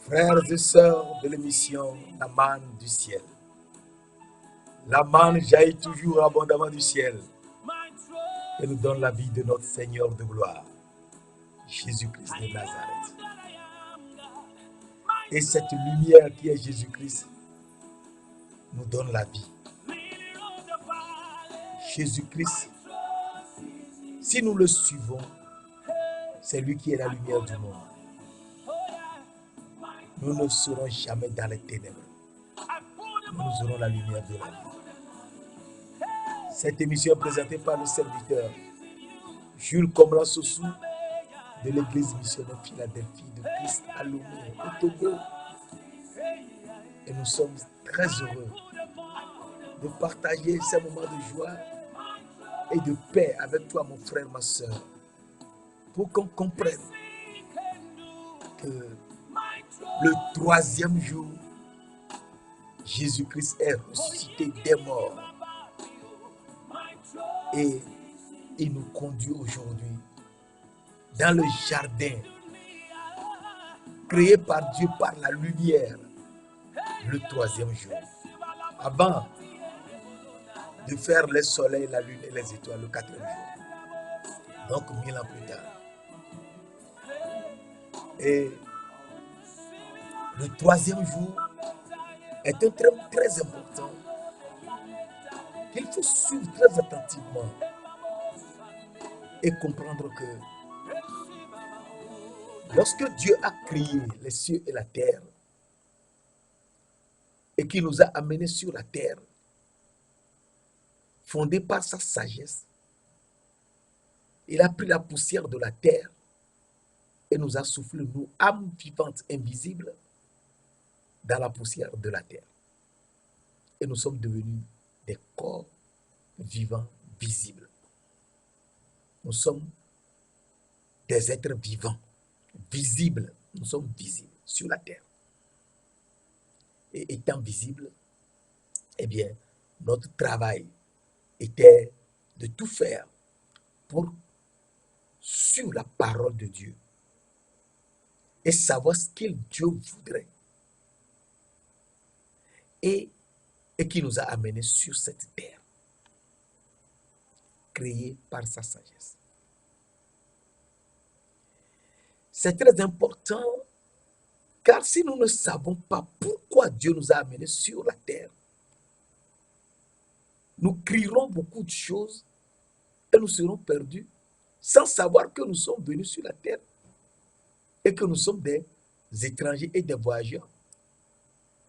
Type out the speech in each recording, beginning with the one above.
Frères et sœurs de l'émission La manne du ciel. La manne jaillit toujours abondamment du ciel et nous donne la vie de notre Seigneur de gloire, Jésus-Christ de Nazareth. Et cette lumière qui est Jésus-Christ nous donne la vie. Jésus-Christ, si nous le suivons, c'est lui qui est la lumière du monde. Nous ne serons jamais dans les ténèbres. Nous aurons la lumière de la vie. Cette émission est présentée par le serviteur Jules Komla Sossou de l'église missionnaire Philadelphie de Christ à Lomé, au Togo. Et nous sommes très heureux de partager ces moments de joie et de paix avec toi, mon frère, ma soeur, pour qu'on comprenne que le troisième jour, Jésus-Christ est ressuscité des morts et il nous conduit aujourd'hui dans le jardin créé par Dieu par la lumière le troisième jour. Avant de faire les soleils, la lune et les étoiles le quatrième jour. Donc 1000 ans plus tard. Et le troisième jour est un terme très important qu'il faut suivre très attentivement et comprendre que lorsque Dieu a créé les cieux et la terre et qu'il nous a amenés sur la terre, fondé par sa sagesse, il a pris la poussière de la terre et nous a soufflé, nous, âmes vivantes invisibles, dans la poussière de la terre. Et nous sommes devenus des corps vivants visibles. Nous sommes des êtres vivants, visibles. Nous sommes visibles sur la terre. Et étant visibles, eh bien, notre travail était de tout faire pour suivre la parole de Dieu et savoir ce que Dieu voudrait et qui nous a amenés sur cette terre, créée par sa sagesse. C'est très important, car si nous ne savons pas pourquoi Dieu nous a amenés sur la terre, nous crierons beaucoup de choses et nous serons perdus sans savoir que nous sommes venus sur la terre et que nous sommes des étrangers et des voyageurs.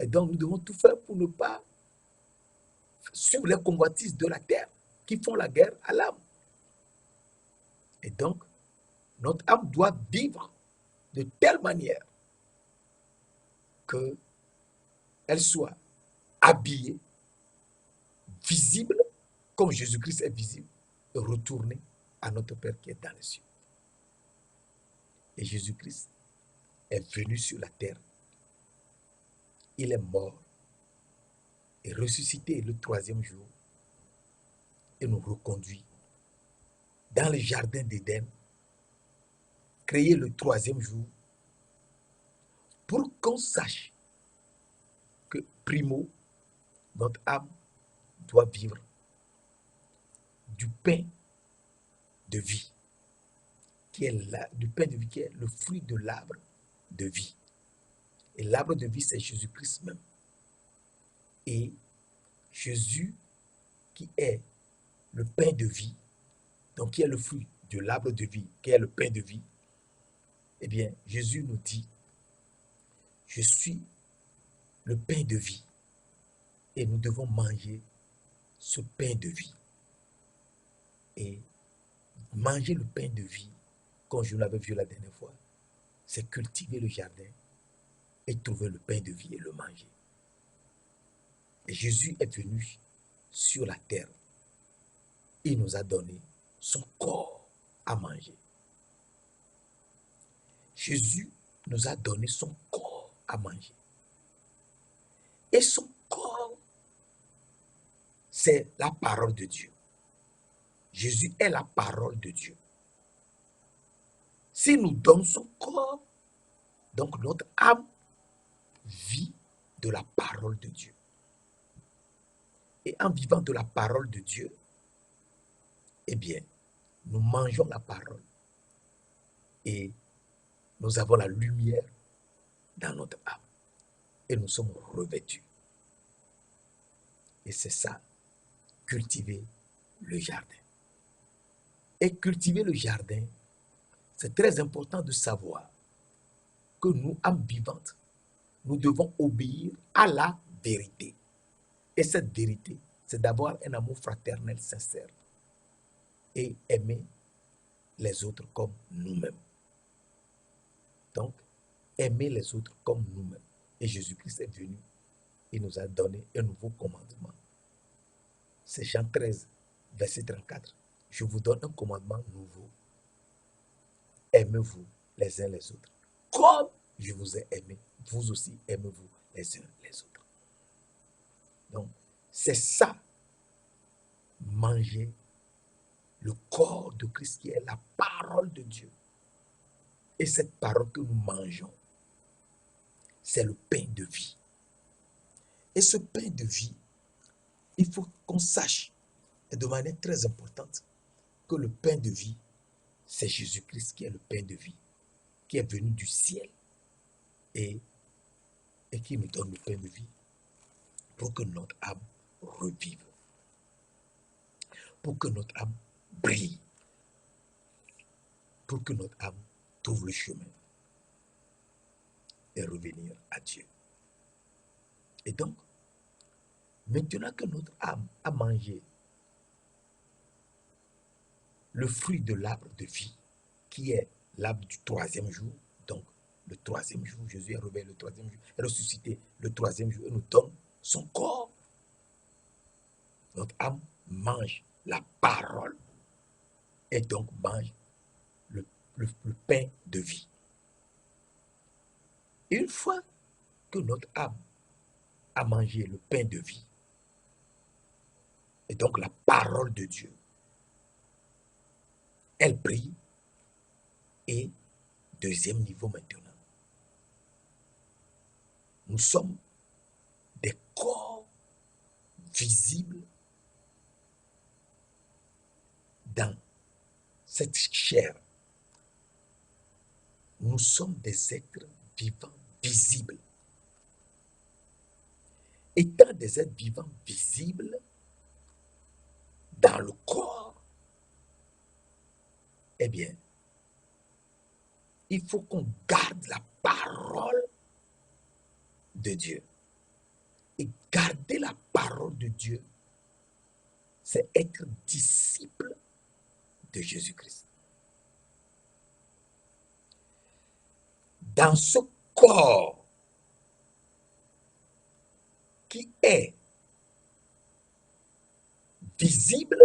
Et donc nous devons tout faire pour ne pas suivre les convoitises de la terre qui font la guerre à l'âme. Et donc, notre âme doit vivre de telle manière qu'elle soit habillée, visible, comme Jésus-Christ est visible, et retournée à notre Père qui est dans les cieux. Et Jésus-Christ est venu sur la terre. Il est mort et ressuscité le troisième jour et nous reconduit dans le jardin d'Éden, créé le troisième jour, pour qu'on sache que, primo, notre âme doit vivre du pain de vie, du pain de vie qui est le fruit de l'arbre de vie. Et l'arbre de vie, c'est Jésus-Christ même. Et Jésus, qui est le pain de vie, donc qui est le fruit de l'arbre de vie, qui est le pain de vie, eh bien, Jésus nous dit, je suis le pain de vie. Et nous devons manger ce pain de vie. Et manger le pain de vie, comme je l'avais vu la dernière fois, c'est cultiver le jardin et trouver le pain de vie et le manger. Et Jésus est venu sur la terre. Il nous a donné son corps à manger. Jésus nous a donné son corps à manger. Et son corps, c'est la parole de Dieu. Jésus est la parole de Dieu. S'il nous donne son corps, Donc notre âme vit de la parole de Dieu. Et en vivant de la parole de Dieu, eh bien, nous mangeons la parole et nous avons la lumière dans notre âme et nous sommes revêtus. Et c'est ça, cultiver le jardin. Et cultiver le jardin, c'est très important de savoir que nous, âmes vivantes, nous devons obéir à la vérité. Et cette vérité, c'est d'avoir un amour fraternel sincère et aimer les autres comme nous-mêmes. Donc, aimer les autres comme nous-mêmes. Et Jésus-Christ est venu et nous a donné un nouveau commandement. C'est Jean 13, verset 34. Je vous donne un commandement nouveau. Aimez-vous les uns les autres. Comme je vous ai aimé, vous aussi aimez-vous les uns les autres. Donc, c'est ça, manger le corps de Christ qui est la parole de Dieu. Et cette parole que nous mangeons, c'est le pain de vie. Et ce pain de vie, il faut qu'on sache, et de manière très importante, que le pain de vie, c'est Jésus-Christ qui est le pain de vie, qui est venu du ciel et qui nous donne le pain de vie pour que notre âme revive, pour que notre âme brille, pour que notre âme trouve le chemin et revenir à Dieu. Et donc, maintenant que notre âme a mangé le fruit de l'arbre de vie, qui est l'arbre du troisième jour, donc le troisième jour, Jésus est réveillé le troisième jour, est ressuscité le troisième jour et nous donne son corps. Notre âme mange la parole et donc mange le pain de vie. Et une fois que notre âme a mangé le pain de vie, et donc la parole de Dieu, elle brille. Et deuxième niveau maintenant, nous sommes des corps visibles dans cette chair. Nous sommes des êtres vivants visibles. Étant des êtres vivants visibles dans le corps, eh bien, il faut qu'on garde la parole de Dieu. Et garder la parole de Dieu, c'est être disciple de Jésus-Christ. Dans ce corps qui est visible,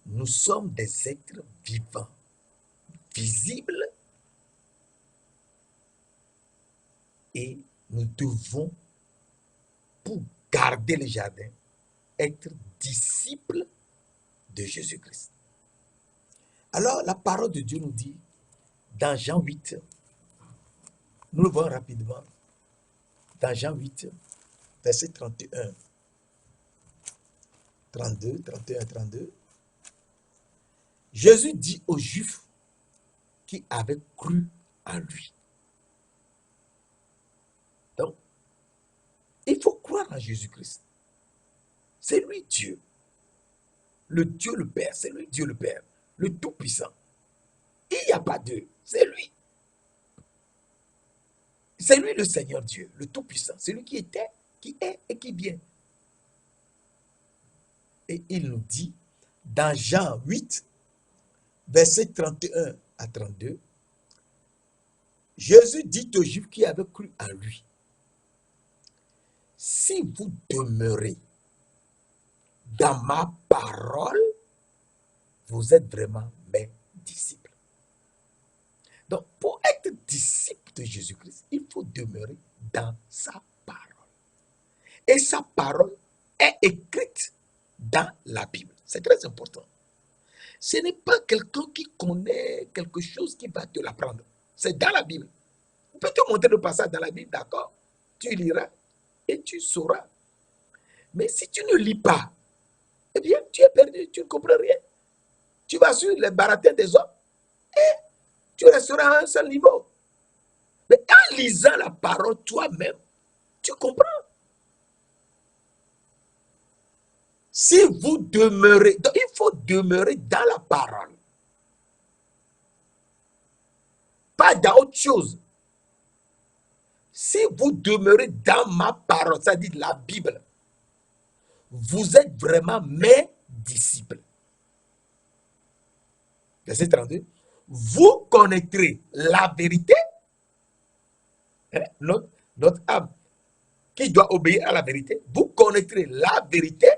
nous sommes des êtres vivants, visibles, et nous devons, pour garder le jardin, être disciples de Jésus-Christ. Alors, la parole de Dieu nous dit, dans Jean 8, nous le voyons rapidement, dans Jean 8, verset 31, 32, 31, 32, Jésus dit aux Juifs qui avaient cru en lui. Donc, il faut croire en Jésus-Christ. C'est lui Dieu. Le Dieu le Père, c'est lui Dieu le Père, le Tout-Puissant. Il n'y a pas d'eux, c'est lui. C'est lui le Seigneur Dieu, le Tout-Puissant. C'est lui qui était, qui est et qui vient. Et il nous dit, dans Jean 8, versets 31 à 32, Jésus dit aux Juifs qui avaient cru en lui, si vous demeurez dans ma parole, vous êtes vraiment mes disciples. Donc, pour être disciple de Jésus-Christ, il faut demeurer dans sa parole. Et sa parole est écrite dans la Bible. C'est très important. Ce n'est pas quelqu'un qui connaît quelque chose qui va te l'apprendre. C'est dans la Bible. On peut te montrer le passage dans la Bible, d'accord? Tu liras et tu sauras. Mais si tu ne lis pas, eh bien, tu es perdu, tu ne comprends rien. Tu vas suivre les baratins des hommes et tu resteras à un seul niveau. Mais en lisant la parole toi-même, tu comprends. Si vous demeurez, donc il faut demeurer dans la parole, pas dans autre chose. Si vous demeurez dans ma parole, c'est-à-dire la Bible, vous êtes vraiment mes disciples. Verset 32. Vous connaîtrez la vérité, hein, notre âme qui doit obéir à la vérité, vous connaîtrez la vérité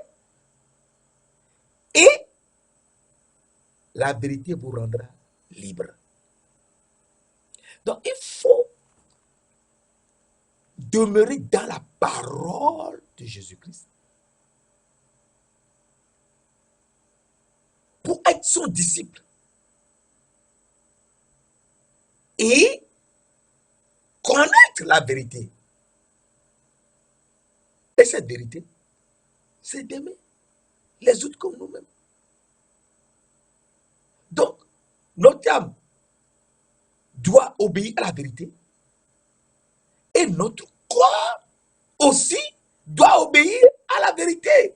et la vérité vous rendra libre. Donc il faut demeurer dans la parole de Jésus-Christ pour être son disciple et connaître la vérité. Et cette vérité, c'est d'aimer les autres comme nous-mêmes. Donc, notre âme doit obéir à la vérité et notre corps aussi doit obéir à la vérité.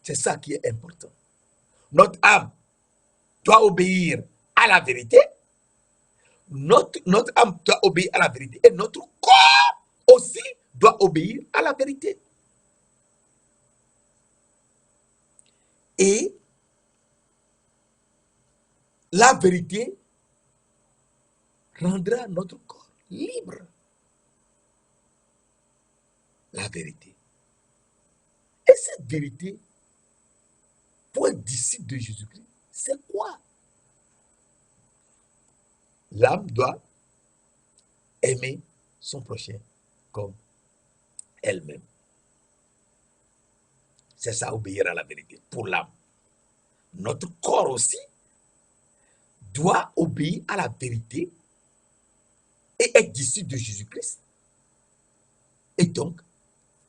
C'est ça qui est important. Notre âme doit obéir à la vérité. Notre âme doit obéir à la vérité et notre corps aussi doit obéir à la vérité. Et la vérité rendra notre corps libre. La vérité. Et cette vérité, pour être disciple de Jésus-Christ, c'est quoi? L'âme doit aimer son prochain comme elle-même. C'est ça, obéir à la vérité, pour l'âme. Notre corps aussi doit obéir à la vérité et être disciple de Jésus-Christ. Et donc,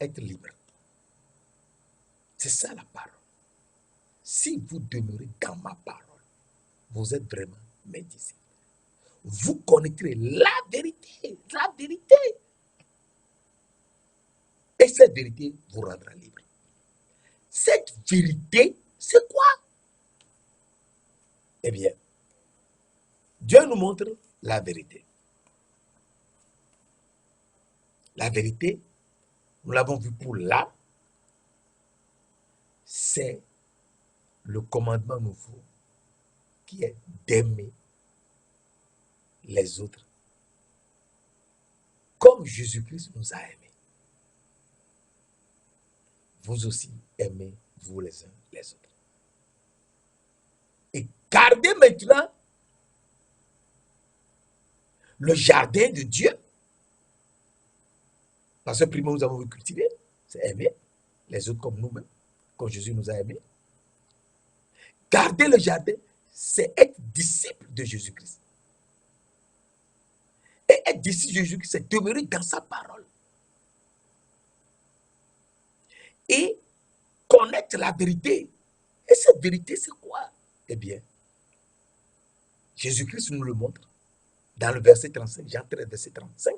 être libre. C'est ça la parole. Si vous demeurez dans ma parole, vous êtes vraiment mes disciples. Vous connaîtrez la vérité, la vérité. Et cette vérité vous rendra libre. Cette vérité, c'est quoi? Eh bien, Dieu nous montre la vérité. La vérité, nous l'avons vu pour là, c'est le commandement nouveau qui est d'aimer les autres comme Jésus-Christ nous a aimés. Vous aussi aimez-vous les uns les autres. Et gardez maintenant le jardin de Dieu. Parce que primo, nous avons cultivé, c'est aimer les autres comme nous-mêmes, comme Jésus nous a aimés. Garder le jardin, c'est être disciple de Jésus-Christ. Et être disciple de Jésus-Christ, c'est demeurer dans sa parole. Et connaître la vérité. Et cette vérité, c'est quoi? Eh bien, Jésus-Christ nous le montre dans le verset 35, Jean 13, verset 35.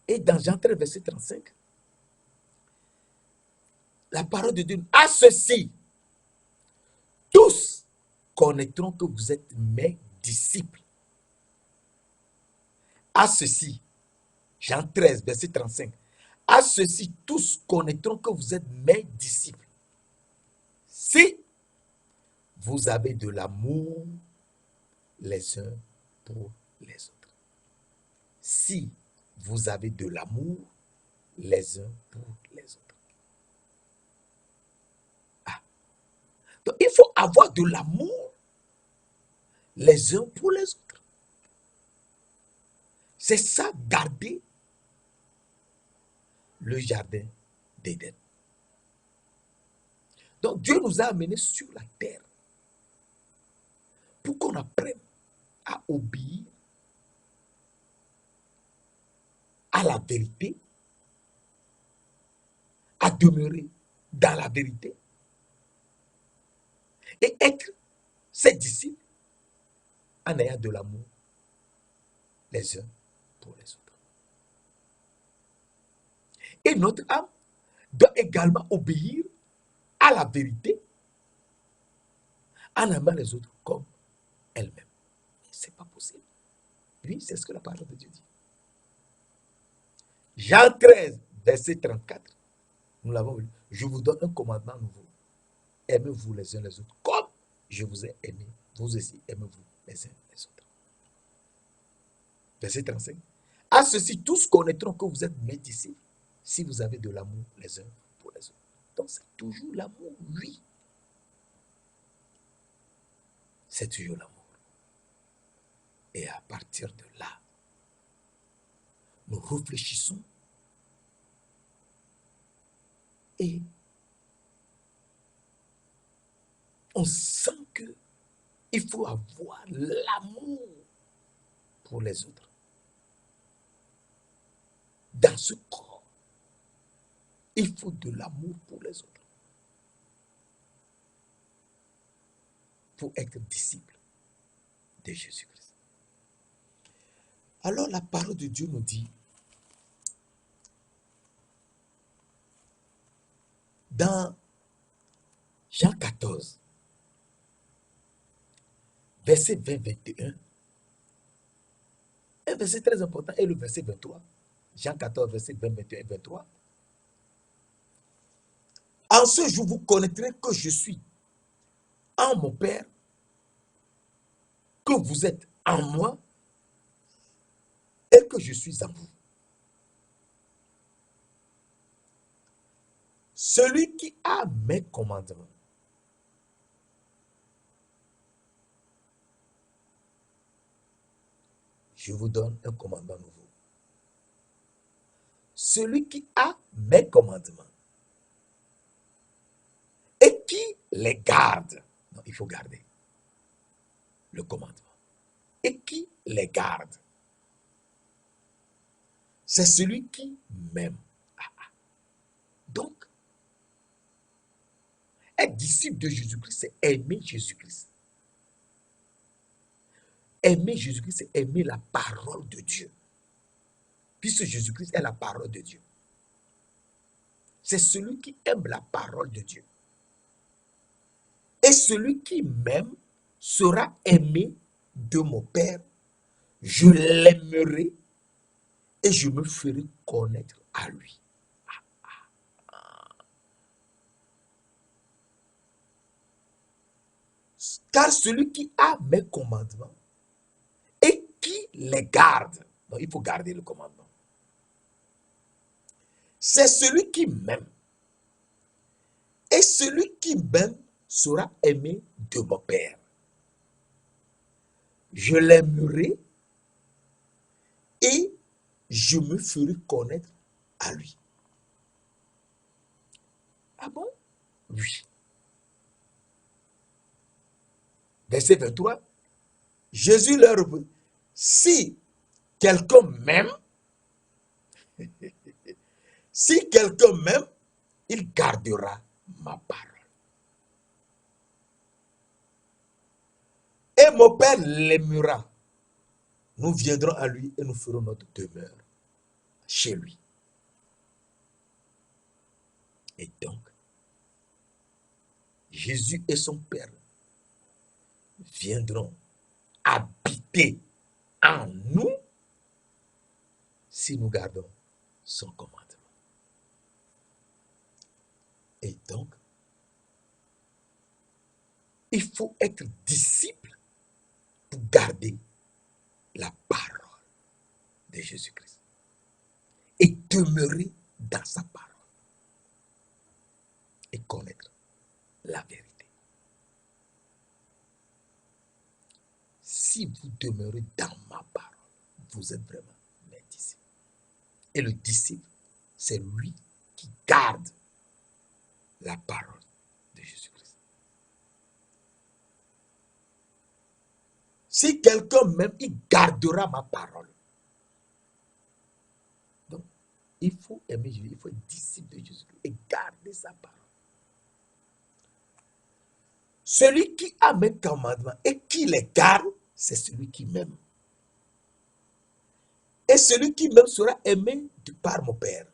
Et dans Jean 13, verset 35, la parole de Dieu, à ceci, tous connaîtront que vous êtes mes disciples. À ceci, Jean 13, verset 35, à ceci, tous connaîtront que vous êtes mes disciples. Si vous avez de l'amour les uns pour les autres. Si vous avez de l'amour les uns pour les autres. Ah. Donc, il faut avoir de l'amour les uns pour les autres. C'est ça, garder le jardin d'Éden. Donc Dieu nous a amenés sur la terre pour qu'on apprenne à obéir à la vérité, à demeurer dans la vérité et être ses disciples en ayant de l'amour les uns pour les autres. Et notre âme doit également obéir à la vérité en aimant les autres comme elle-même. Ce n'est pas possible. Oui, c'est ce que la parole de Dieu dit. Jean 13, verset 34, nous l'avons lu. Je vous donne un commandement nouveau. Aimez-vous les uns les autres comme je vous ai aimé. Vous aussi, aimez-vous les uns les autres. Verset 35. À ceci, tous connaîtront que vous êtes mes disciples si vous avez de l'amour les uns pour les autres. Donc, c'est toujours l'amour, oui. C'est toujours l'amour. Et à partir de là, nous réfléchissons et on sent qu'il faut avoir l'amour pour les autres. Dans ce corps, il faut de l'amour pour les autres. Pour être disciple de Jésus-Christ. Alors la parole de Dieu nous dit, dans Jean 14, verset 20-21, un verset très important est le verset 23. Jean 14, verset 20, 21 et 23. En ce jour, vous connaîtrez que je suis en mon Père, que vous êtes en moi et que je suis en vous. Celui qui a mes commandements je vous donne un commandement nouveau. Celui qui a mes commandements et qui les garde. Non, il faut garder le commandement. Et qui les garde. C'est celui qui m'aime. Donc, être disciple de Jésus-Christ, c'est aimer Jésus-Christ. Aimer Jésus-Christ, c'est aimer la parole de Dieu. Puisque Jésus-Christ est la parole de Dieu. C'est celui qui aime la parole de Dieu. Et celui qui m'aime sera aimé de mon Père. Je l'aimerai et je me ferai connaître à lui. Car celui qui a mes commandements et qui les garde, donc il faut garder le commandement, c'est celui qui m'aime. Et celui qui m'aime sera aimé de mon Père. Je l'aimerai et je me ferai connaître à lui. Ah bon? Oui. Verset 23. Jésus leur répond, si quelqu'un m'aime, si quelqu'un m'aime, il gardera ma parole. Et mon Père l'aimera. Nous viendrons à lui et nous ferons notre demeure chez lui. Et donc, Jésus et son Père viendront habiter en nous si nous gardons son commandement. Et donc, il faut être disciple pour garder la parole de Jésus-Christ et demeurer dans sa parole et connaître la vérité. Si vous demeurez dans ma parole, vous êtes vraiment mes disciples. Et le disciple, c'est lui qui garde la parole de Jésus-Christ. Si quelqu'un m'aime, il gardera ma parole. Donc, il faut aimer Jésus, il faut être disciple de Jésus-Christ et garder sa parole. Celui qui a mes commandements et qui les garde, c'est celui qui m'aime. Et celui qui m'aime sera aimé par mon Père.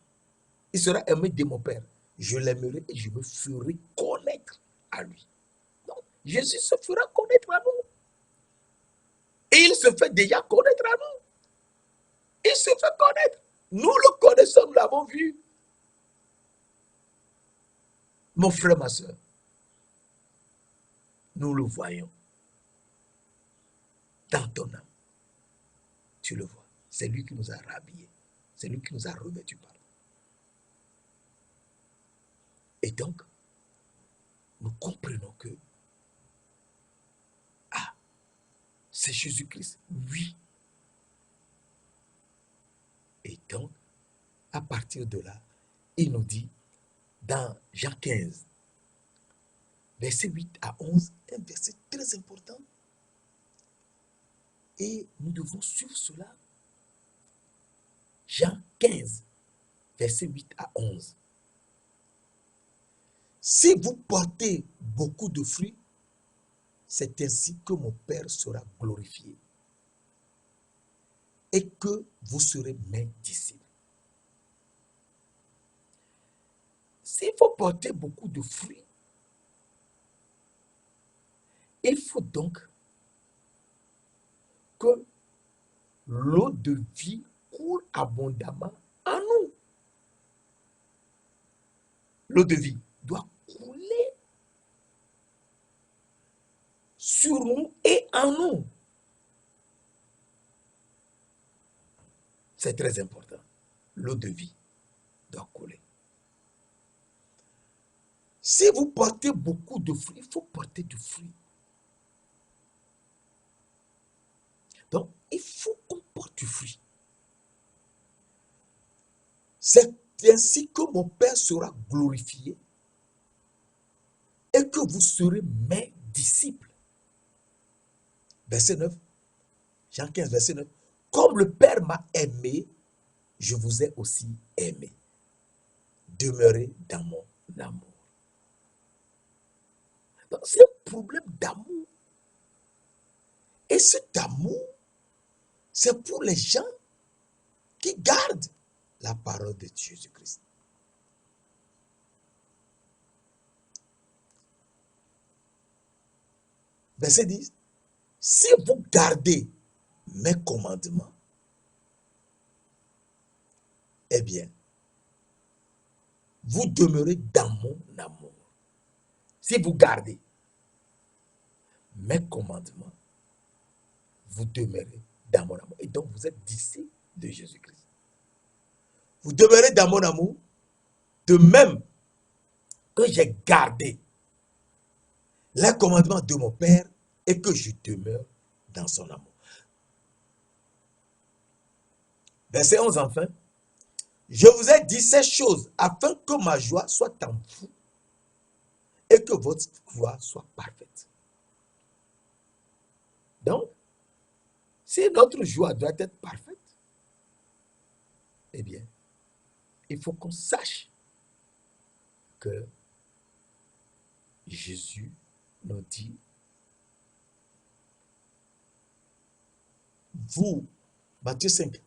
Il sera aimé de mon Père. Je l'aimerai et je me ferai connaître à lui. Donc, Jésus se fera connaître à nous. Et il se fait déjà connaître à nous. Il se fait connaître. Nous le connaissons, nous l'avons vu. Mon frère, ma soeur, nous le voyons dans ton âme. Tu le vois. C'est lui qui nous a rhabillés. C'est lui qui nous a revêtus. Et donc, nous comprenons que, c'est Jésus-Christ. Oui. Et donc, à partir de là, il nous dit, dans Jean 15, verset 8 à 11, un verset très important. Et nous devons suivre cela. Jean 15, verset 8 à 11. Si vous portez beaucoup de fruits, c'est ainsi que mon Père sera glorifié et que vous serez mes disciples. S'il faut porter beaucoup de fruits, il faut donc que l'eau de vie coule abondamment en nous. L'eau de vie doit couler sur nous et en nous. C'est très important. L'eau de vie doit couler. Si vous portez beaucoup de fruits, il faut porter du fruit. Donc, il faut qu'on porte du fruit. C'est ainsi que mon Père sera glorifié et que vous serez mes disciples. Verset 9, Jean 15, verset 9. Comme le Père m'a aimé, je vous ai aussi aimé. Demeurez dans mon amour. C'est un problème d'amour. Et cet amour, c'est pour les gens qui gardent la parole de Jésus-Christ. Verset 10. Si vous gardez mes commandements, eh bien, vous demeurez dans mon amour. Si vous gardez mes commandements, vous demeurez dans mon amour. Et donc, vous êtes disciples de Jésus-Christ. Vous demeurez dans mon amour, de même que j'ai gardé les commandements de mon Père et que je demeure dans son amour. Verset 11 enfin. Je vous ai dit ces choses afin que ma joie soit en vous et que votre joie soit parfaite. Donc, si notre joie doit être parfaite, eh bien, il faut qu'on sache que Jésus nous dit, vous, Matthieu 5,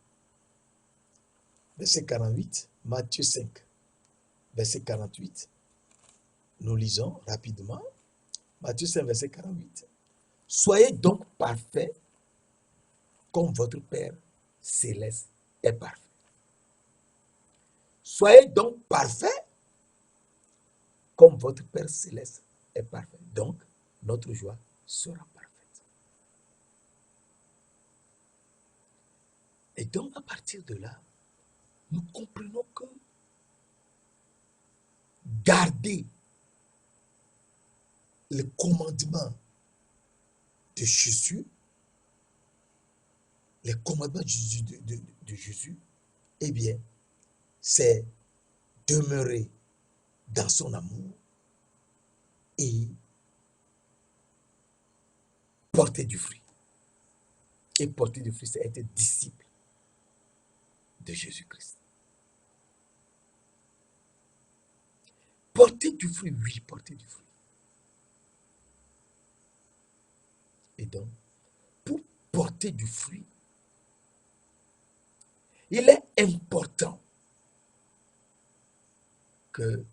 verset 48, Matthieu 5, verset 48, nous lisons rapidement, Matthieu 5, verset 48, soyez donc parfaits comme votre Père céleste est parfait. Soyez donc parfaits comme votre Père céleste est parfait. Donc, notre joie sera parfaite. Et donc, à partir de là, nous comprenons que garder les commandements de Jésus, les commandements de Jésus, eh bien, c'est demeurer dans son amour et porter du fruit. Et porter du fruit, c'est être disciple de Jésus-Christ. Porter du fruit, oui, porter du fruit. Et donc, pour porter du fruit, il est important que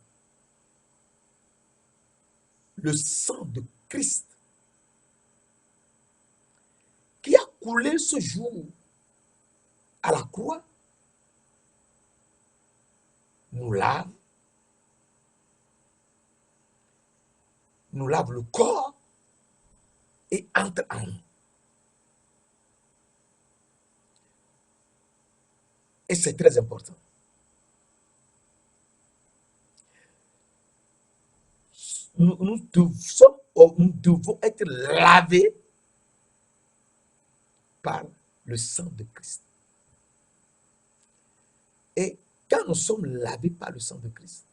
le sang de Christ qui a coulé ce jour à la croix nous lave le corps et entre en nous. Et c'est très important. Nous devons être lavés par le sang de Christ. Et quand nous sommes lavés par le sang de Christ,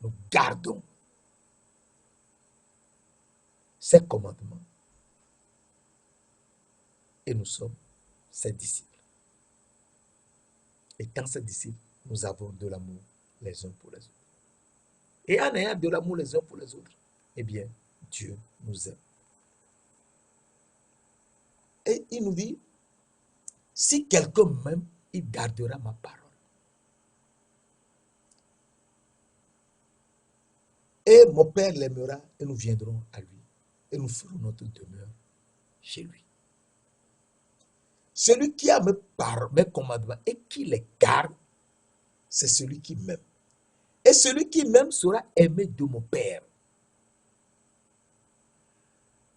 nous gardons ses commandements et nous sommes ses disciples. Et quand ses disciples, nous avons de l'amour les uns pour les autres. Et en ayant de l'amour les uns pour les autres, eh bien, Dieu nous aime. Et il nous dit, si quelqu'un m'aime, il gardera ma parole. Et mon Père l'aimera et nous viendrons à lui. Et nous ferons notre demeure chez lui. Celui qui a mes commandements et qui les garde, c'est celui qui m'aime. Et celui qui m'aime sera aimé de mon Père.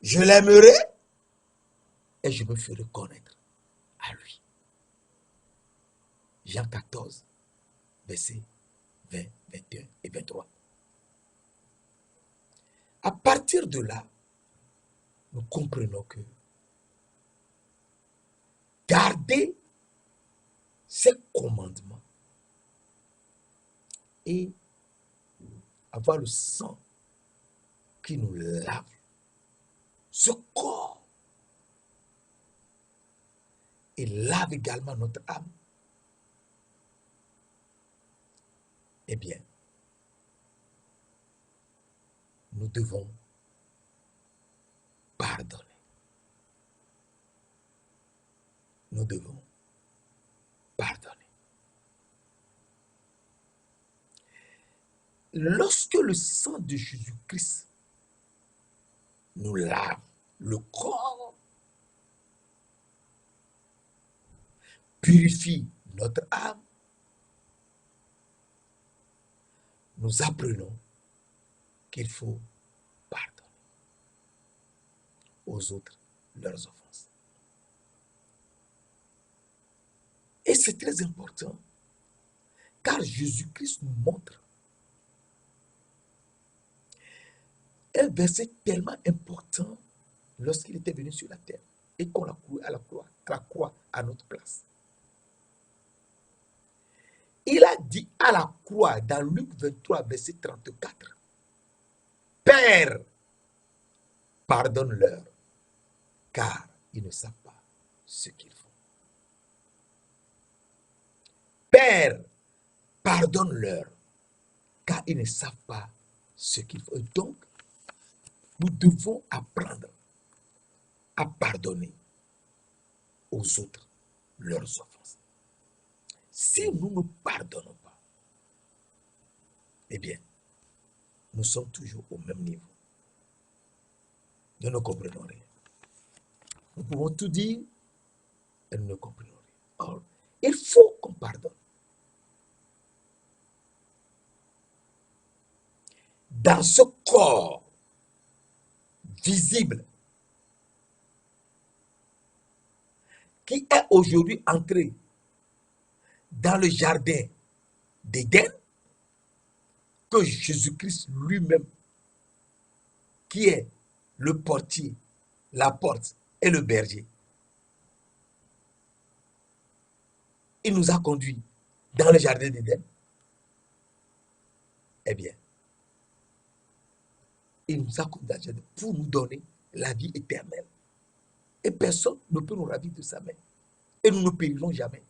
Je l'aimerai et je me ferai connaître à lui. Jean 14, versets 20, 21 et 23. À partir de là, nous comprenons que garder ces commandements et avoir le sang qui nous lave, ce corps, et lave également notre âme, eh bien, nous devons pardonner. Nous devons pardonner. Lorsque le sang de Jésus-Christ nous lave le corps, purifie notre âme, nous apprenons qu'il faut pardonner aux autres leurs offenses. Et c'est très important, car Jésus-Christ nous montre un verset tellement important lorsqu'il était venu sur la terre et qu'on l'a cloué à la croix à notre place. Il a dit à la croix dans Luc 23, verset 34, Père, pardonne-leur, car ils ne savent pas ce qu'ils font. Père, pardonne-leur, car ils ne savent pas ce qu'ils font. Et donc, nous devons apprendre à pardonner aux autres leurs offenses. Si nous ne pardonnons pas, eh bien, nous sommes toujours au même niveau. Nous ne comprenons rien. Nous pouvons tout dire et nous ne comprenons rien. Or, il faut qu'on pardonne. Dans ce corps visible qui est aujourd'hui entré dans le jardin d'Éden, que Jésus-Christ lui-même, qui est le portier, la porte et le berger, il nous a conduits dans le jardin d'Éden. Eh bien, il nous a condamnés pour nous donner la vie éternelle. Et personne ne peut nous ravir de sa main. Et nous ne périrons jamais.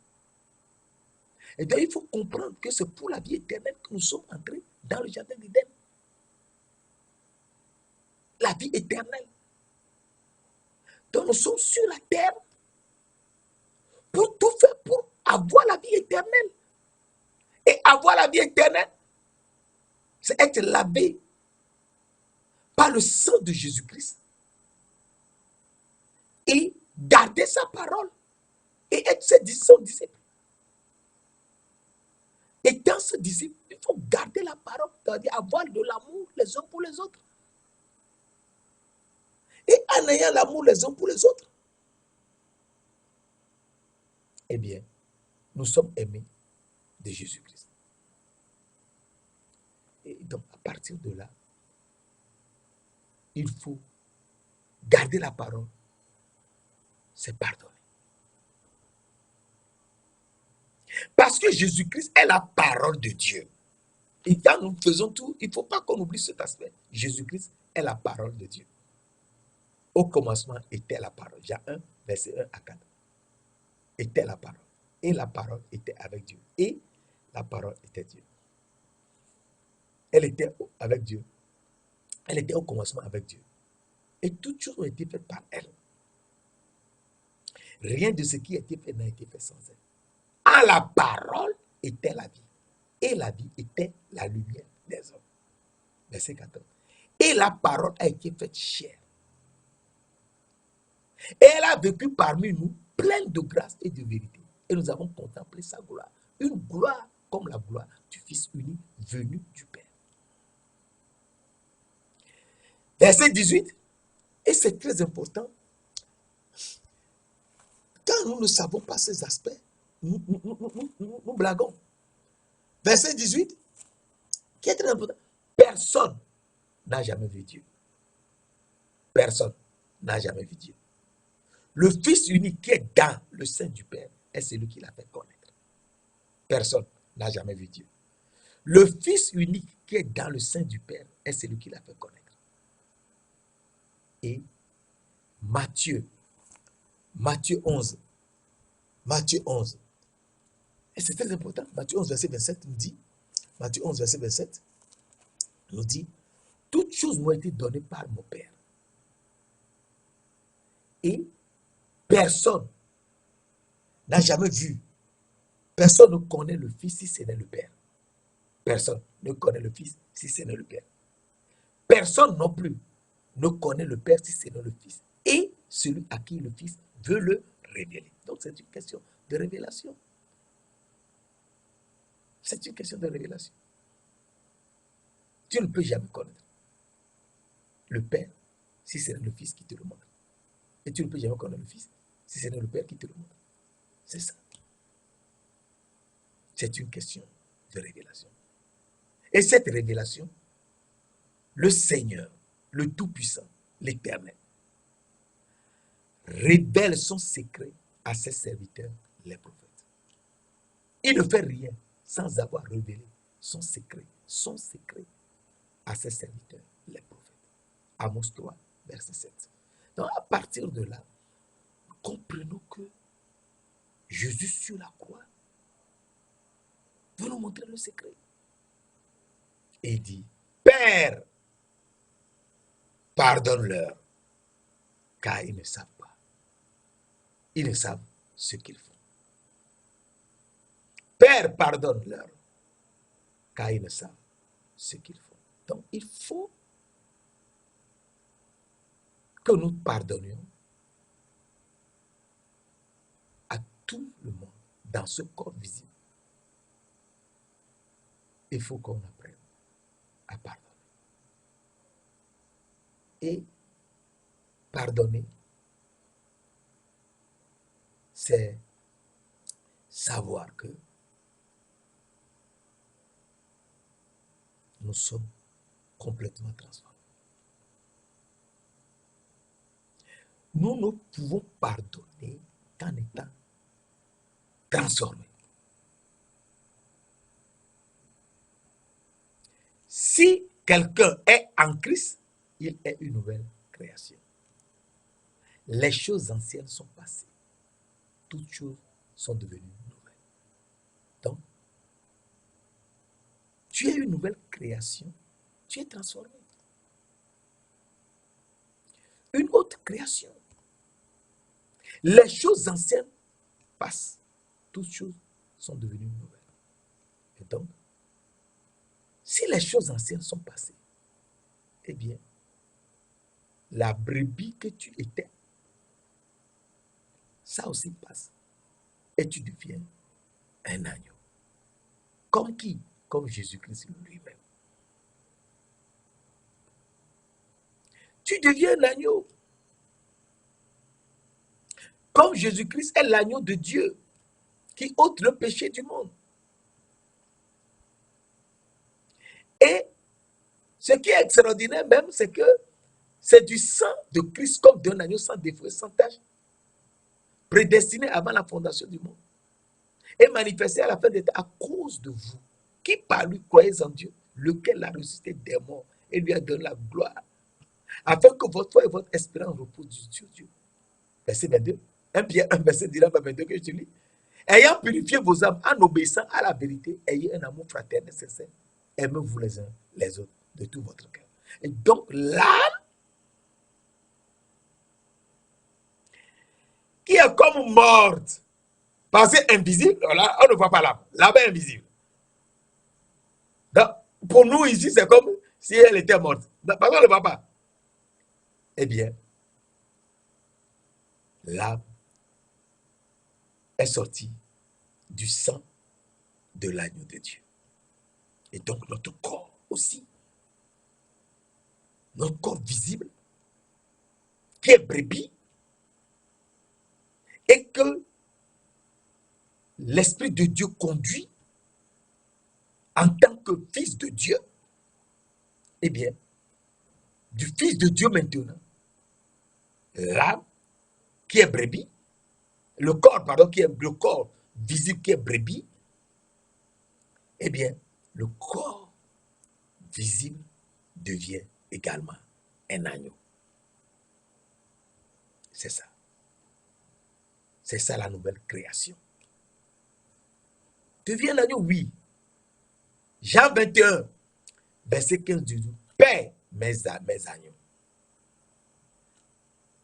Et donc, il faut comprendre que c'est pour la vie éternelle que nous sommes entrés dans le jardin d'Éden. La vie éternelle. Donc, nous sommes sur la terre pour tout faire pour avoir la vie éternelle. Et avoir la vie éternelle, c'est être lavé par le sang de Jésus-Christ et garder sa parole et être son disciple. Et dans ce disciple, il faut garder la parole, c'est-à-dire avoir de l'amour les uns pour les autres. Et en ayant l'amour les uns pour les autres, eh bien, nous sommes aimés de Jésus-Christ. Et donc, à partir de là, il faut garder la parole, c'est pardonner. Parce que Jésus-Christ est la parole de Dieu. Et quand nous faisons tout, il ne faut pas qu'on oublie cet aspect. Jésus-Christ est la parole de Dieu. Au commencement était la parole. Jean 1, verset 1 à 4. Était la parole. Et la parole était avec Dieu. Et la parole était Dieu. Elle était avec Dieu. Elle était au commencement avec Dieu. Et toutes choses ont été faites par elle. Rien de ce qui a été fait n'a été fait sans elle. À la parole était la vie. Et la vie était la lumière des hommes. Verset 14. Et la parole a été faite chair. Et elle a vécu parmi nous, pleine de grâce et de vérité. Et nous avons contemplé sa gloire. Une gloire comme la gloire du Fils unique venu du Père. Verset 18. Et c'est très important. Quand nous ne savons pas ces aspects, nous blaguons. Verset 18, qui est très important. Personne n'a jamais vu Dieu. Personne n'a jamais vu Dieu. Le Fils unique qui est dans le sein du Père est celui qui l'a fait connaître. Personne n'a jamais vu Dieu. Le Fils unique qui est dans le sein du Père est celui qui l'a fait connaître. Et Matthieu 11. Matthieu 11. Et c'est très important. Matthieu 11, verset 27 nous dit, Matthieu 11, verset 27 nous dit, toutes choses m'ont été données par mon Père. Et personne n'a jamais vu. Personne ne connaît le Fils si ce n'est le Père. Personne ne connaît le Fils si ce n'est le Père. Personne non plus ne connaît le Père si ce n'est le Fils. Et celui à qui le Fils veut le révéler. Donc c'est une question de révélation. C'est une question de révélation. Tu ne peux jamais connaître le Père si ce n'est le Fils qui te le montre. Et tu ne peux jamais connaître le Fils si ce n'est le Père qui te le montre. C'est ça. C'est une question de révélation. Et cette révélation, le Seigneur, le Tout-Puissant, l'Éternel, révèle son secret à ses serviteurs, les prophètes. Il ne fait rien sans avoir révélé son secret à ses serviteurs, les prophètes. Amos 3, verset 7. Donc à partir de là, nous comprenons que Jésus sur la croix veut nous montrer le secret. Et il dit, Père, pardonne-leur, car ils ne savent pas. Ils ne savent ce qu'ils font. Père, pardonne-leur, car ils ne savent ce qu'ils font. Donc, il faut que nous pardonnions à tout le monde dans ce corps visible. Il faut qu'on apprenne à pardonner. Et pardonner, c'est savoir que nous sommes complètement transformés. Nous ne pouvons pardonner qu'en étant transformés. Si quelqu'un est en Christ, il est une nouvelle création. Les choses anciennes sont passées. Toutes choses sont devenues nouvelles. Donc, tu es une nouvelle création. Tu es transformé. Une autre création. Les choses anciennes passent. Toutes choses sont devenues nouvelles. Et donc, si les choses anciennes sont passées, eh bien, la brebis que tu étais, ça aussi passe. Et tu deviens un agneau. Comme qui? Comme Jésus-Christ lui-même. Tu deviens un agneau. Comme Jésus-Christ est l'agneau de Dieu qui ôte le péché du monde. Et ce qui est extraordinaire même, c'est que c'est du sang de Christ comme d'un agneau sans défaut et sans tache, prédestiné avant la fondation du monde, et manifesté à la fin des temps à cause de vous, qui par lui croyez en Dieu, lequel a ressuscité des morts et lui a donné la gloire, afin que votre foi et votre espérance reposent sur Dieu. Verset 22. 1 Pierre 1, verset 22 que je te lis. Ayant purifié vos âmes en obéissant à la vérité, ayez un amour fraternel sincère. Aimez-vous les uns les autres de tout votre cœur. Et donc l'âme qui est comme morte, parce que invisible, là, on ne voit pas l'âme. L'âme est invisible. Donc, pour nous ici, c'est comme si elle était morte. Parce qu'on ne le voit pas. Eh bien, l'âme est sortie du sang de l'agneau de Dieu. Et donc notre corps aussi, notre corps visible, qui est brebis, et que l'Esprit de Dieu conduit en tant que fils de Dieu, eh bien, du fils de Dieu maintenant, l'âme qui est brebis, le corps, pardon, qui est le corps visible qui est brebis, eh bien, le corps visible devient également un agneau. C'est ça. C'est ça la nouvelle création. Devient un agneau, oui. Jean 21, verset 15 dit, Père, mes agneaux.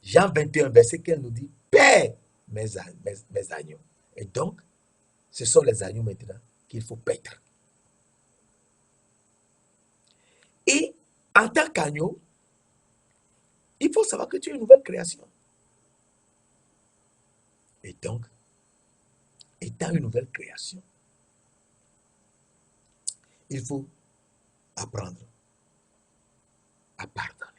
Jean 21, verset 15 nous dit, Père, mes agneaux. Et donc, ce sont les agneaux maintenant qu'il faut paître. Et en tant qu'agneau, il faut savoir que tu es une nouvelle création. Et donc, étant une nouvelle création, il faut apprendre à pardonner.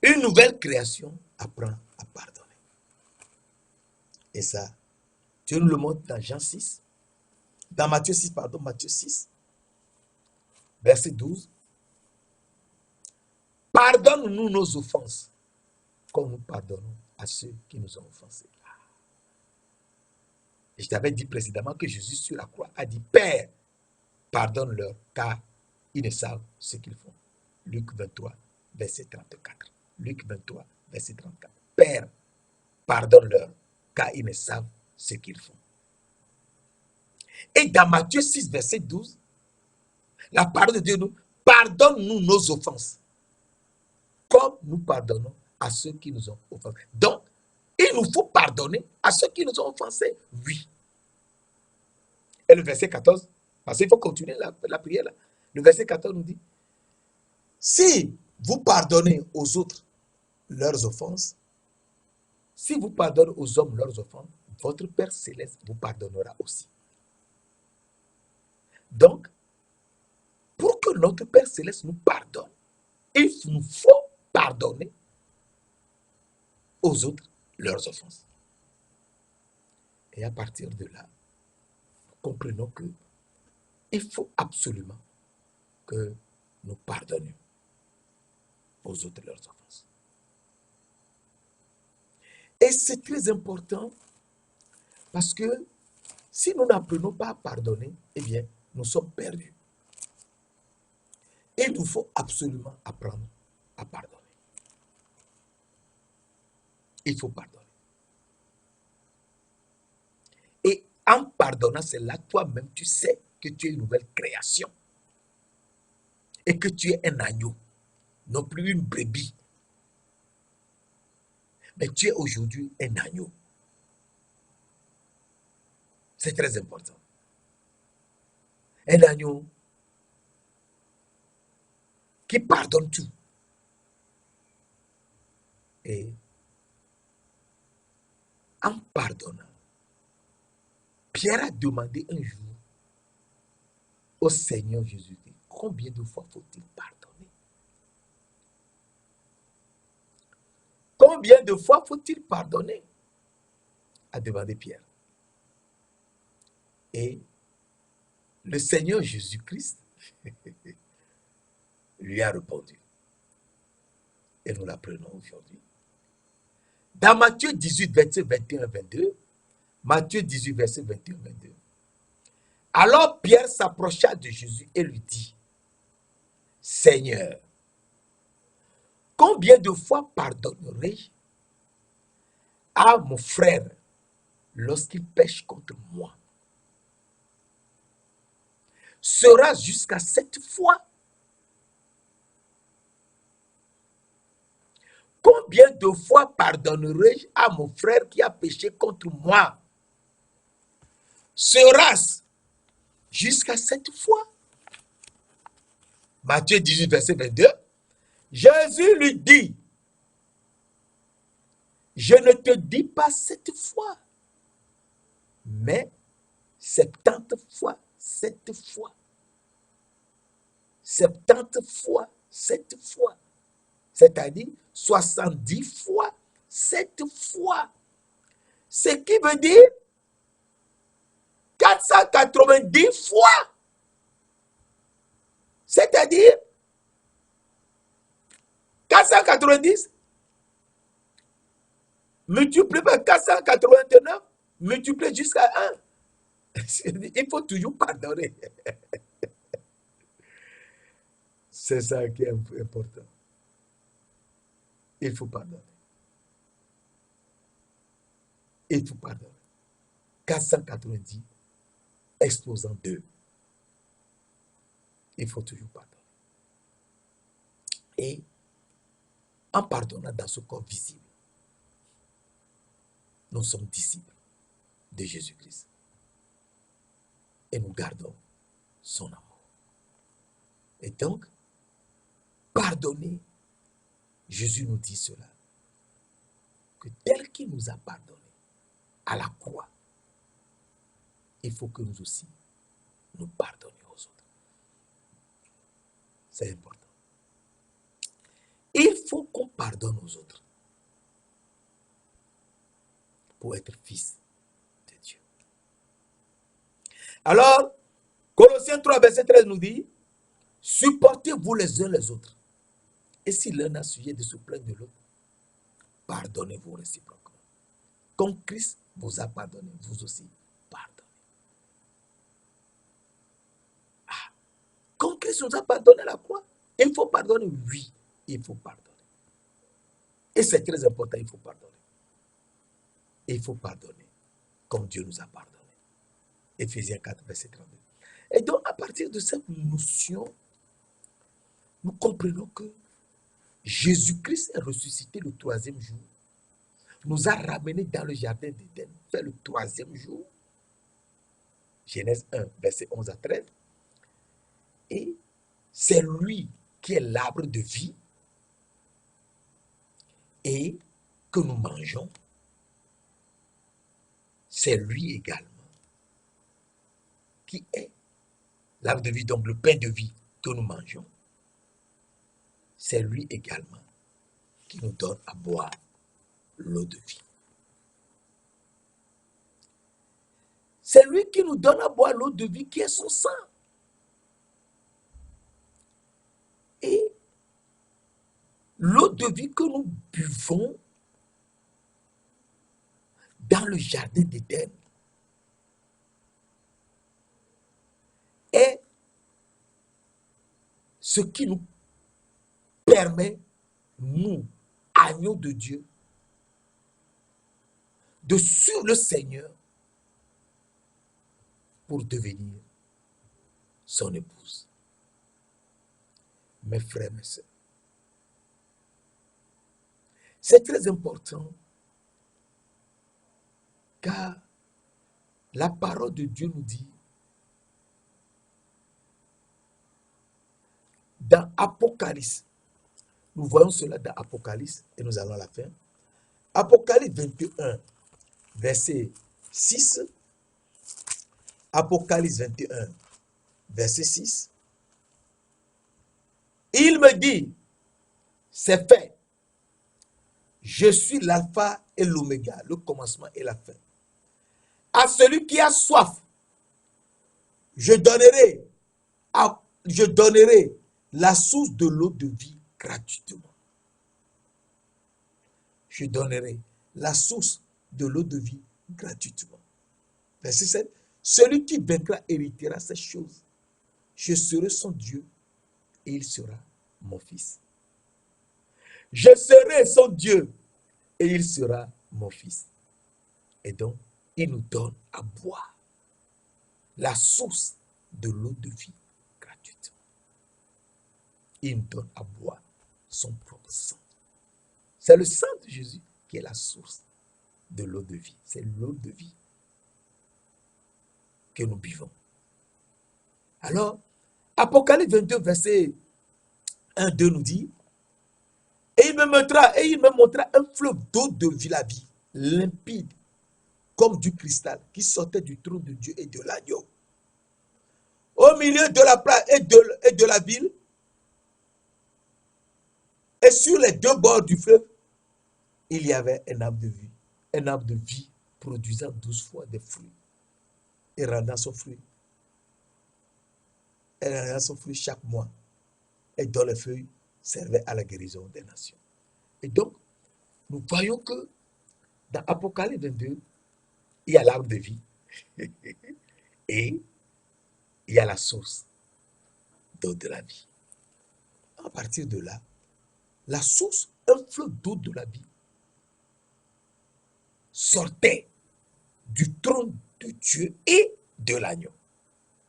Une nouvelle création apprend à pardonner. Et ça, Dieu nous le montre dans Jean 6, dans Matthieu 6, verset 12. Pardonne-nous nos offenses, comme nous pardonnons à ceux qui nous ont offensés. Et je t'avais dit précédemment que Jésus sur la croix a dit, Père, pardonne-leur, car ils ne savent ce qu'ils font. Luc 23, verset 34. Luc 23, verset 34. Père, pardonne-leur, car ils ne savent ce qu'ils font. Et dans Matthieu 6, verset 12, la parole de Dieu nous, pardonne-nous nos offenses, comme nous pardonnons à ceux qui nous ont offensés. Donc, il nous faut pardonner à ceux qui nous ont offensés, oui. Et le verset 14, parce qu'il faut continuer la prière là. Le verset 14 nous dit, si vous pardonnez aux autres leurs offenses, si vous pardonnez aux hommes leurs offenses, votre Père Céleste vous pardonnera aussi. Donc, pour que notre Père Céleste nous pardonne, il nous faut pardonner aux autres leurs offenses. Et à partir de là, comprenons que il faut absolument que nous pardonnions aux autres leurs offenses. Et c'est très important parce que si nous n'apprenons pas à pardonner, eh bien, nous sommes perdus. Il nous faut absolument apprendre à pardonner. Il faut pardonner. Et en pardonnant, c'est là toi-même, tu sais que tu es une nouvelle création. Et que tu es un agneau, non plus une brebis. Mais tu es aujourd'hui un agneau. C'est très important. Un agneau qui pardonne tout. Et en pardonnant, Pierre a demandé un jour au Seigneur Jésus-Christ, combien de fois faut-il pardonner? Combien de fois faut-il pardonner? A demandé Pierre. Et le Seigneur Jésus-Christ lui a répondu. Et nous l'apprenons aujourd'hui. Dans Matthieu 18, verset 21-22, Matthieu 18, verset 21-22, alors Pierre s'approcha de Jésus et lui dit, Seigneur, combien de fois pardonnerai-je à mon frère lorsqu'il pêche contre moi? Sera jusqu'à 7 fois? Combien de fois pardonnerai-je à mon frère qui a péché contre moi? Sera-ce jusqu'à 7 fois? Matthieu 18, verset 22. Jésus lui dit, je ne te dis pas 7 fois, mais 70 fois, 7 fois. 70 fois, 7 fois. C'est-à-dire 70 fois, 7 fois. Ce qui veut dire 490 fois. C'est-à-dire 490 multiplié par 489, multiplié jusqu'à 1. Il faut toujours pardonner. C'est ça qui est important. Il faut pardonner. Il faut pardonner. 490 exposant 2. Il faut toujours pardonner. Et en pardonnant dans ce corps visible, nous sommes disciples de Jésus-Christ. Et nous gardons son amour. Et donc, pardonner, Jésus nous dit cela, que tel qu'il nous a pardonné à la croix, il faut que nous aussi, nous pardonnions aux autres. C'est important. Il faut qu'on pardonne aux autres pour être fils de Dieu. Alors, Colossiens 3, verset 13 nous dit, supportez-vous les uns les autres. Et si l'un a sujet de se plaindre de l'autre, pardonnez-vous réciproquement. Comme Christ vous a pardonné, vous aussi pardonnez. Ah, comme Christ nous a pardonné à la croix, il faut pardonner. Oui, il faut pardonner. Et c'est très important, il faut pardonner. Et il faut pardonner comme Dieu nous a pardonné. Éphésiens 4, verset 32. Et donc, à partir de cette notion, nous comprenons que Jésus-Christ est ressuscité le 3e jour, nous a ramenés dans le jardin d'Éden, fait le 3e jour, Genèse 1, verset 11 à 13, et c'est lui qui est l'arbre de vie et que nous mangeons, c'est lui également qui est l'arbre de vie, donc le pain de vie que nous mangeons, c'est lui également qui nous donne à boire l'eau de vie. C'est lui qui nous donne à boire l'eau de vie qui est son sang. Et l'eau de vie que nous buvons dans le jardin d'Éden est Ce qui nous permet, nous, agneaux de Dieu, de suivre le Seigneur pour devenir son épouse. Mes frères, mes sœurs, c'est très important car la parole de Dieu nous dit dans Apocalypse, nous voyons cela dans Apocalypse et nous allons à la fin. Apocalypse 21, verset 6. Apocalypse 21, verset 6. Il me dit, c'est fait. Je suis l'alpha et l'oméga, le commencement et la fin. À celui qui a soif, je donnerai la source de l'eau de vie gratuitement. Je donnerai la source de l'eau de vie gratuitement. Verset 7. Celui qui vaincra héritera ces choses. Je serai son Dieu et il sera mon fils. Je serai son Dieu et il sera mon fils. Et donc, il nous donne à boire la source de l'eau de vie gratuitement. Il nous donne à boire son propre sang. C'est le sang de Jésus qui est la source de l'eau de vie. C'est l'eau de vie que nous buvons. Alors, Apocalypse 22, verset 1-2 nous dit, et il me montra un fleuve d'eau de la vie, limpide, comme du cristal, qui sortait du trône de Dieu et de l'agneau. Au milieu de la place et de la ville, et sur les deux bords du fleuve, il y avait un arbre de vie produisant 12 fois des fruits et rendant son fruit chaque mois, et dont les feuilles servaient à la guérison des nations. Et donc, nous voyons que dans Apocalypse 22, il y a l'arbre de vie et il y a la source d'eau de la vie. À partir de là, la source, un flot d'eau de la vie, sortait du trône de Dieu et de l'agneau.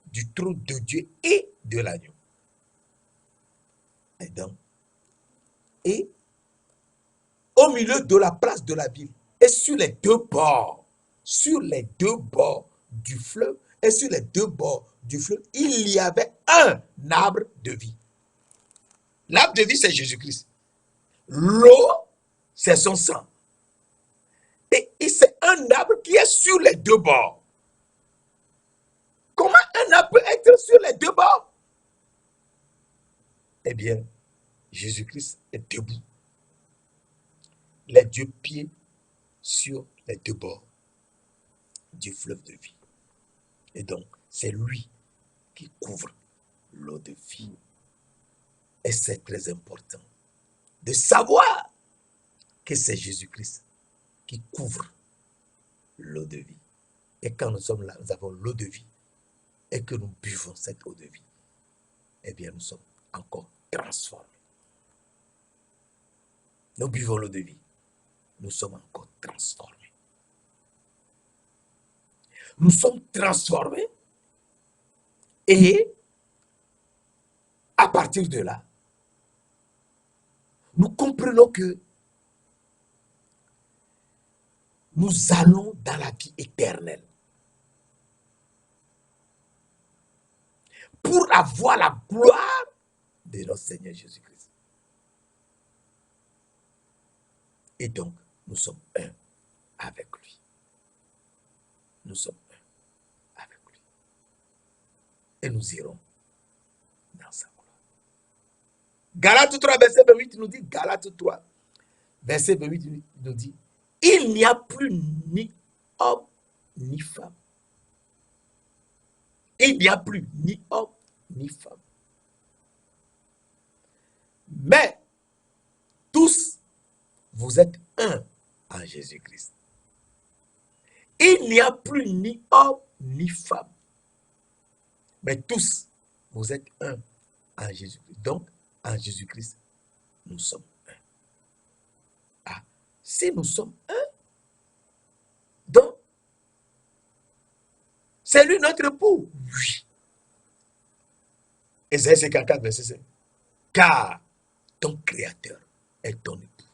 Du trône de Dieu et de l'agneau. Et donc, et au milieu de la place de la ville, et sur les deux bords du fleuve, il y avait un arbre de vie. L'arbre de vie, c'est Jésus-Christ. L'eau, c'est son sang. Et c'est un arbre qui est sur les deux bords. Comment un arbre peut être sur les deux bords? Eh bien, Jésus-Christ est debout, les deux pieds sur les deux bords du fleuve de vie. Et donc, c'est lui qui couvre l'eau de vie. Et c'est très important de savoir que c'est Jésus-Christ qui couvre l'eau de vie. Et quand nous sommes là, nous avons l'eau de vie et que nous buvons cette eau de vie, eh bien, nous sommes encore transformés. Nous buvons l'eau de vie, nous sommes encore transformés. Nous sommes transformés et à partir de là, nous comprenons que nous allons dans la vie éternelle pour avoir la gloire de notre Seigneur Jésus-Christ. Et donc, nous sommes un avec lui. Nous sommes un avec lui. Et nous irons dans sa gloire. Galates 3, verset 28 nous dit, Galates 3, verset 28 nous dit, il n'y a plus ni homme ni femme. Il n'y a plus ni homme ni femme. Mais tous, vous êtes un en Jésus-Christ. Il n'y a plus ni homme ni femme. Mais tous, vous êtes un en Jésus-Christ. Donc, en Jésus-Christ, nous sommes un. Ah, si nous sommes un, donc, c'est lui notre époux. Oui. Ésaïe 54, verset 5. Car ton Créateur est ton époux.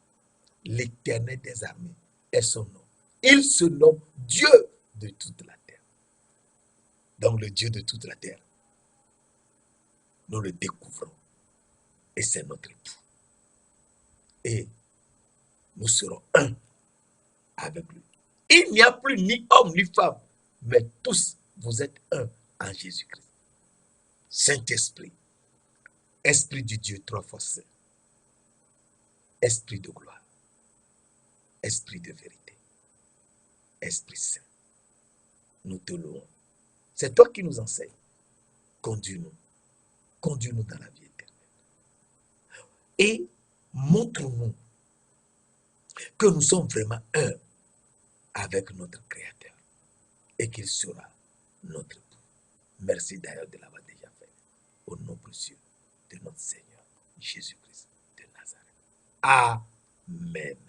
L'Éternel des armées est son nom. Il se nomme Dieu de toute la terre. Donc le Dieu de toute la terre, nous le découvrons. Et c'est notre époux. Et nous serons un avec lui. Il n'y a plus ni homme ni femme, mais tous, vous êtes un en Jésus-Christ. Saint-Esprit, Esprit du Dieu trois fois saint, Esprit de gloire, Esprit de vérité, Esprit saint, nous te louons. C'est toi qui nous enseignes. Conduis-nous. Conduis-nous dans la vie éternelle. Et montre-nous que nous sommes vraiment un avec notre Créateur et qu'il sera notre époux. Merci d'ailleurs de l'avoir déjà fait. Au nom précieux de notre Seigneur Jésus-Christ de Nazareth. Amen.